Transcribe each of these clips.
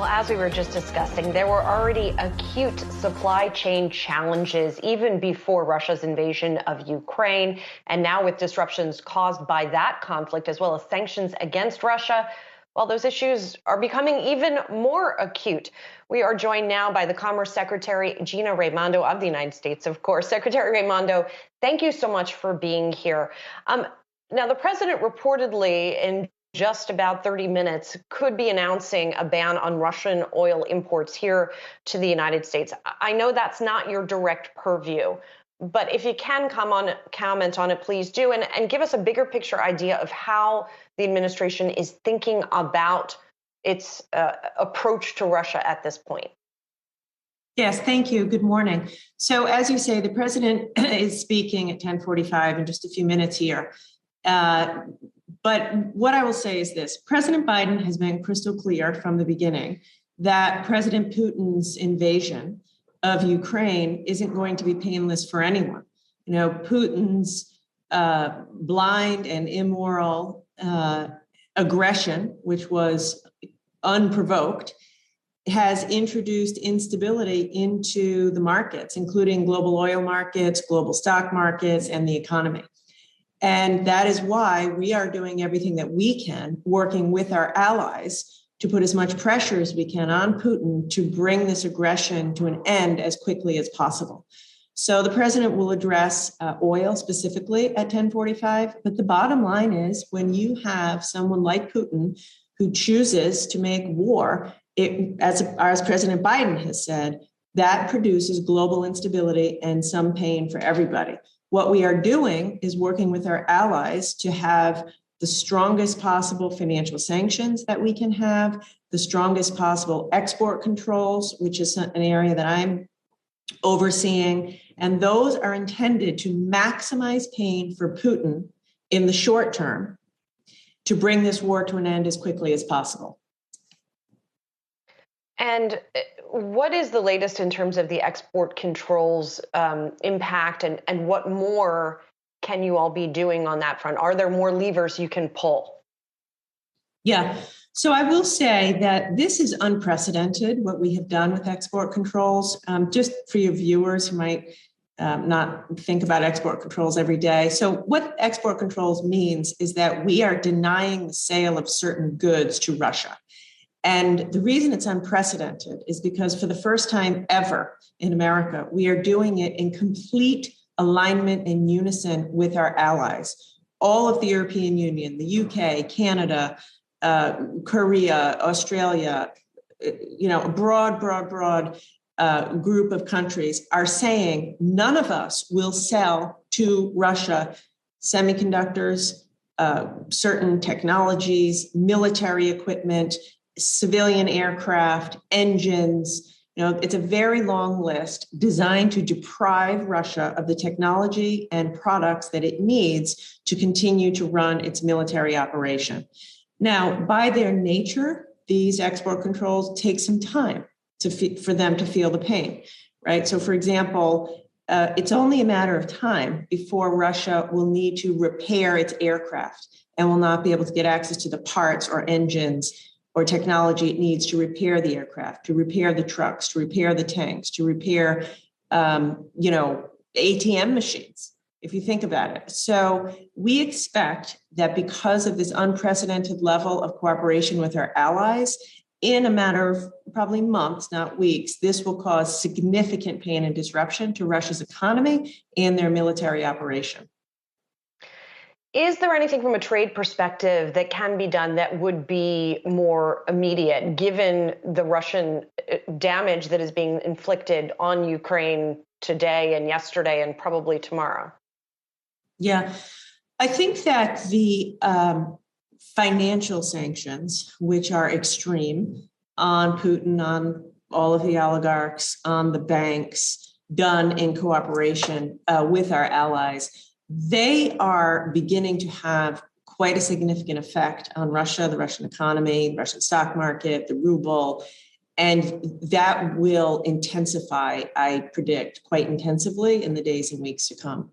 Well, as we were just discussing, there were already acute supply chain challenges even before Russia's invasion of Ukraine. And now with disruptions caused by that conflict, as well as sanctions against Russia, well, those issues are becoming even more acute. We are joined now by the Commerce Secretary Gina Raimondo of the United States, of course. Secretary Raimondo, thank you so much for being here. Now, the president reportedly in just about 30 minutes could be announcing a ban on Russian oil imports here to the United States. I know that's not your direct purview, but if you can comment on it, please do, and give us a bigger picture idea of how the administration is thinking about its approach to Russia at this point. Yes, thank you. Good morning. So as you say, the president is speaking at 10:45 in just a few minutes here. But what I will say is this: President Biden has been crystal clear from the beginning that President Putin's invasion of Ukraine isn't going to be painless for anyone. You know, Putin's blind and immoral aggression, which was unprovoked, has introduced instability into the markets, including global oil markets, global stock markets, and the economy. And that is why we are doing everything that we can, working with our allies to put as much pressure as we can on Putin to bring this aggression to an end as quickly as possible. So the president will address oil specifically at 10:45. But the bottom line is, when you have someone like Putin who chooses to make war, as President Biden has said, that produces global instability and some pain for everybody. What we are doing is working with our allies to have the strongest possible financial sanctions that we can have, the strongest possible export controls, which is an area that I'm overseeing. And those are intended to maximize pain for Putin in the short term to bring this war to an end as quickly as possible. And what is the latest in terms of the export controls impact, and what more can you all be doing on that front? Are there more levers you can pull? Yeah. So I will say that this is unprecedented, what we have done with export controls. Just for your viewers who might not think about export controls every day. So what export controls means is that we are denying the sale of certain goods to Russia. And the reason it's unprecedented is because for the first time ever in America, we are doing it in complete alignment and unison with our allies. All of the European Union, the UK, Canada, Korea, Australia, a broad group of countries are saying none of us will sell to Russia semiconductors, certain technologies, military equipment, civilian aircraft, engines. It's a very long list designed to deprive Russia of the technology and products that it needs to continue to run its military operation. Now, by their nature, these export controls take some time for them to feel the pain, right? So, for example, it's only a matter of time before Russia will need to repair its aircraft and will not be able to get access to the parts or engines or technology it needs to repair the aircraft, to repair the trucks, to repair the tanks, to repair, ATM machines, if you think about it. So we expect that because of this unprecedented level of cooperation with our allies, in a matter of probably months, not weeks, this will cause significant pain and disruption to Russia's economy and their military operation. Is there anything from a trade perspective that can be done that would be more immediate, given the Russian damage that is being inflicted on Ukraine today and yesterday and probably tomorrow? Yeah, I think that the financial sanctions, which are extreme on Putin, on all of the oligarchs, on the banks, done in cooperation with our allies, they are beginning to have quite a significant effect on Russia, the Russian economy, the Russian stock market, the ruble, and that will intensify, I predict, quite intensively in the days and weeks to come.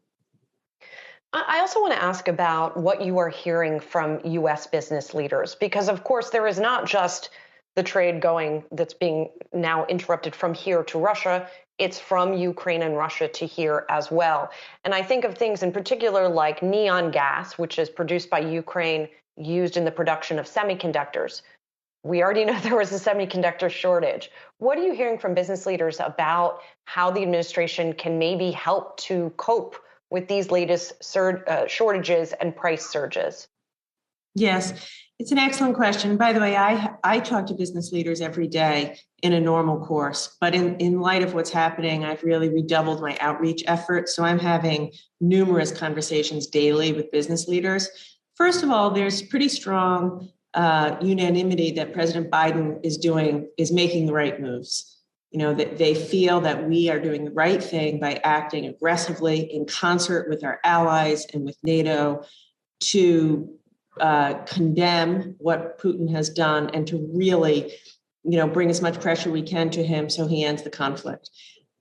I also want to ask about what you are hearing from U.S. business leaders, because, of course, there is not just the trade going that's being now interrupted from here to Russia. It's from Ukraine and Russia to here as well. And I think of things in particular like neon gas, which is produced by Ukraine, used in the production of semiconductors. We already know there was a semiconductor shortage. What are you hearing from business leaders about how the administration can maybe help to cope with these latest shortages and price surges? Yes, it's an excellent question. By the way, I talk to business leaders every day in a normal course, but in light of what's happening, I've really redoubled my outreach efforts. So I'm having numerous conversations daily with business leaders. First of all, there's pretty strong unanimity that President Biden is making the right moves. You know, that they feel that we are doing the right thing by acting aggressively in concert with our allies and with NATO to condemn what Putin has done and to really, bring as much pressure we can to him so he ends the conflict.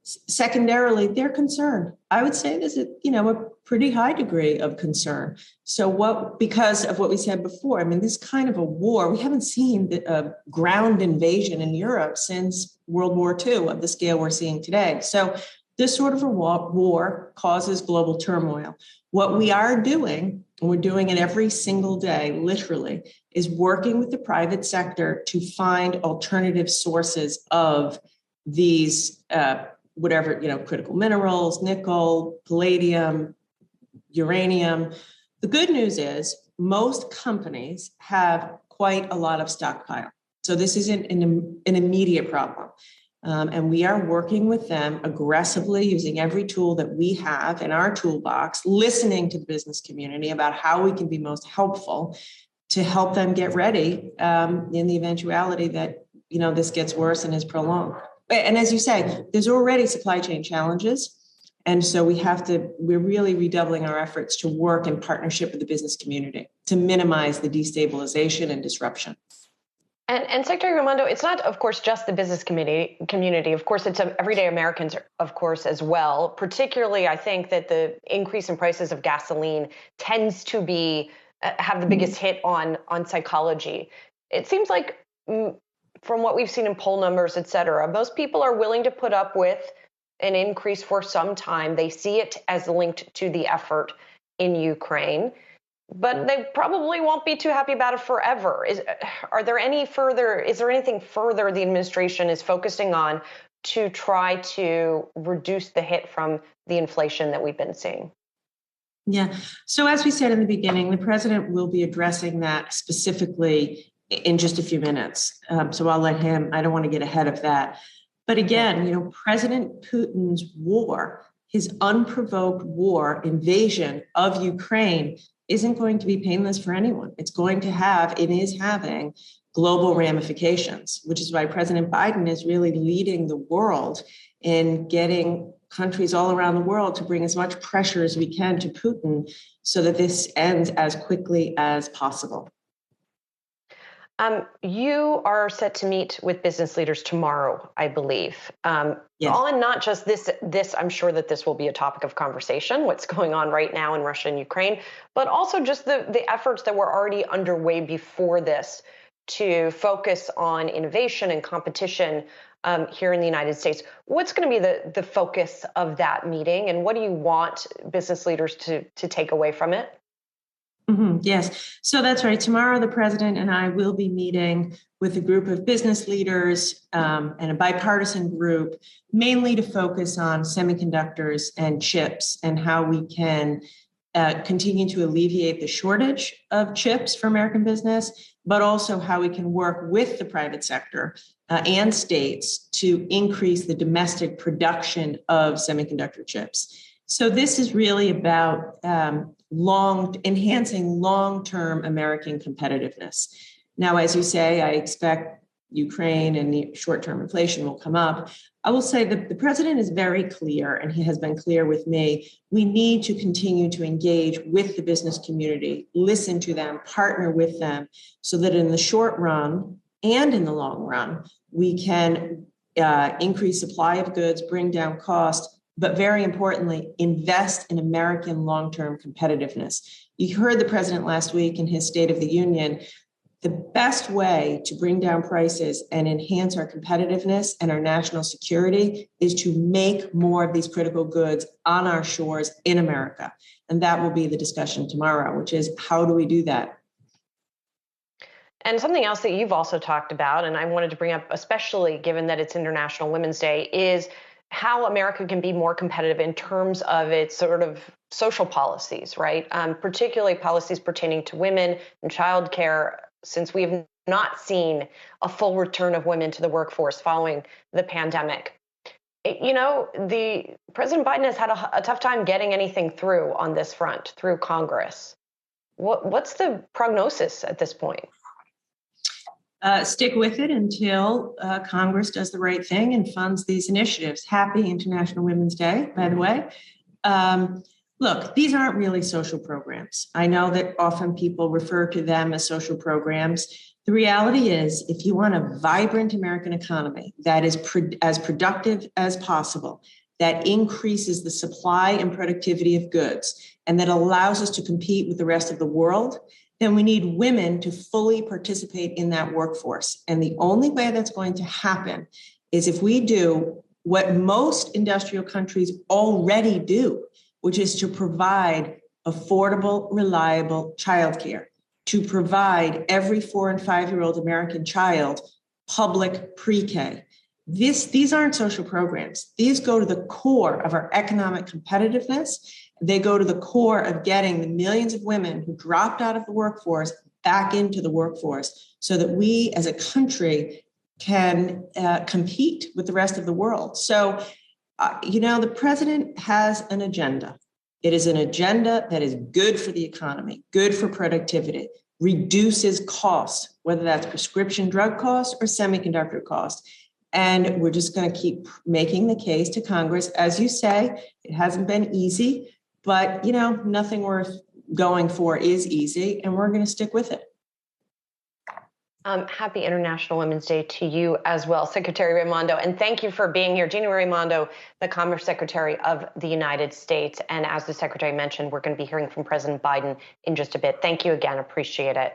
Secondarily, they're concerned. I would say there's a pretty high degree of concern. So because of what we said before, this kind of a war, we haven't seen a ground invasion in Europe since World War II of the scale we're seeing today. So this sort of a war causes global turmoil. What we are doing, and we're doing it every single day, literally, is working with the private sector to find alternative sources of these critical minerals, nickel, palladium, uranium. The good news is most companies have quite a lot of stockpile. So this isn't an immediate problem. And we are working with them aggressively using every tool that we have in our toolbox, listening to the business community about how we can be most helpful to help them get ready in the eventuality that, this gets worse and is prolonged. And as you say, there's already supply chain challenges. And so we're really redoubling our efforts to work in partnership with the business community to minimize the destabilization and disruption. And Secretary Raimondo, it's not, of course, just the business community. Of course, it's everyday Americans, of course, as well. Particularly, I think that the increase in prices of gasoline tends to have the biggest hit on psychology. It seems like, from what we've seen in poll numbers, et cetera, most people are willing to put up with an increase for some time. They see it as linked to the effort in Ukraine, but they probably won't be too happy about it forever. Is there anything further the administration is focusing on to try to reduce the hit from the inflation that we've been seeing? Yeah. So as we said in the beginning, the president will be addressing that specifically in just a few minutes. So I'll let him, I don't want to get ahead of that. But again, President Putin's war, his unprovoked war invasion of Ukraine isn't going to be painless for anyone. It is having global ramifications, which is why President Biden is really leading the world in getting countries all around the world to bring as much pressure as we can to Putin so that this ends as quickly as possible. You are set to meet with business leaders tomorrow, I believe. Yes. On not just this, I'm sure that this will be a topic of conversation, what's going on right now in Russia and Ukraine, but also just the efforts that were already underway before this to focus on innovation and competition here in the United States. What's going to be the focus of that meeting, and what do you want business leaders to take away from it? Mm-hmm. Yes. So that's right. Tomorrow, the president and I will be meeting with a group of business leaders and a bipartisan group, mainly to focus on semiconductors and chips and how we can continue to alleviate the shortage of chips for American business, but also how we can work with the private sector and states to increase the domestic production of semiconductor chips. So this is really about enhancing long-term American competitiveness. Now, as you say, I expect Ukraine and the short-term inflation will come up. I will say that the president is very clear, and he has been clear with me. We need to continue to engage with the business community, listen to them, partner with them, so that in the short run and in the long run, we can increase supply of goods, bring down cost, but very importantly, invest in American long-term competitiveness. You heard the president last week in his State of the Union The best way to bring down prices and enhance our competitiveness and our national security is to make more of these critical goods on our shores in America. And that will be the discussion tomorrow, which is how do we do that? And something else that you've also talked about, and I wanted to bring up, especially given that it's International Women's Day, is how America can be more competitive in terms of its sort of social policies, right? Particularly policies pertaining to women and childcare, since we have not seen a full return of women to the workforce following the pandemic. The President Biden has had a tough time getting anything through on this front through Congress. What's the prognosis at this point? Stick with it until Congress does the right thing and funds these initiatives. Happy International Women's Day, by the way. Look, these aren't really social programs. I know that often people refer to them as social programs. The reality is, if you want a vibrant American economy that is as productive as possible, that increases the supply and productivity of goods, and that allows us to compete with the rest of the world, then we need women to fully participate in that workforce. And the only way that's going to happen is if we do what most industrial countries already do, which is to provide affordable, reliable childcare, to provide every 4 and 5-year-old American child public pre-K. These aren't social programs. These go to the core of our economic competitiveness. They go to the core of getting the millions of women who dropped out of the workforce back into the workforce so that we as a country can compete with the rest of the world. So, the president has an agenda. It is an agenda that is good for the economy, good for productivity, reduces costs, whether that's prescription drug costs or semiconductor costs. And we're just going to keep making the case to Congress. As you say, it hasn't been easy, but, nothing worth going for is easy, and we're going to stick with it. Happy International Women's Day to you as well, Secretary Raimondo. And thank you for being here. Gina Raimondo, the Commerce Secretary of the United States. And as the Secretary mentioned, we're going to be hearing from President Biden in just a bit. Thank you again. Appreciate it.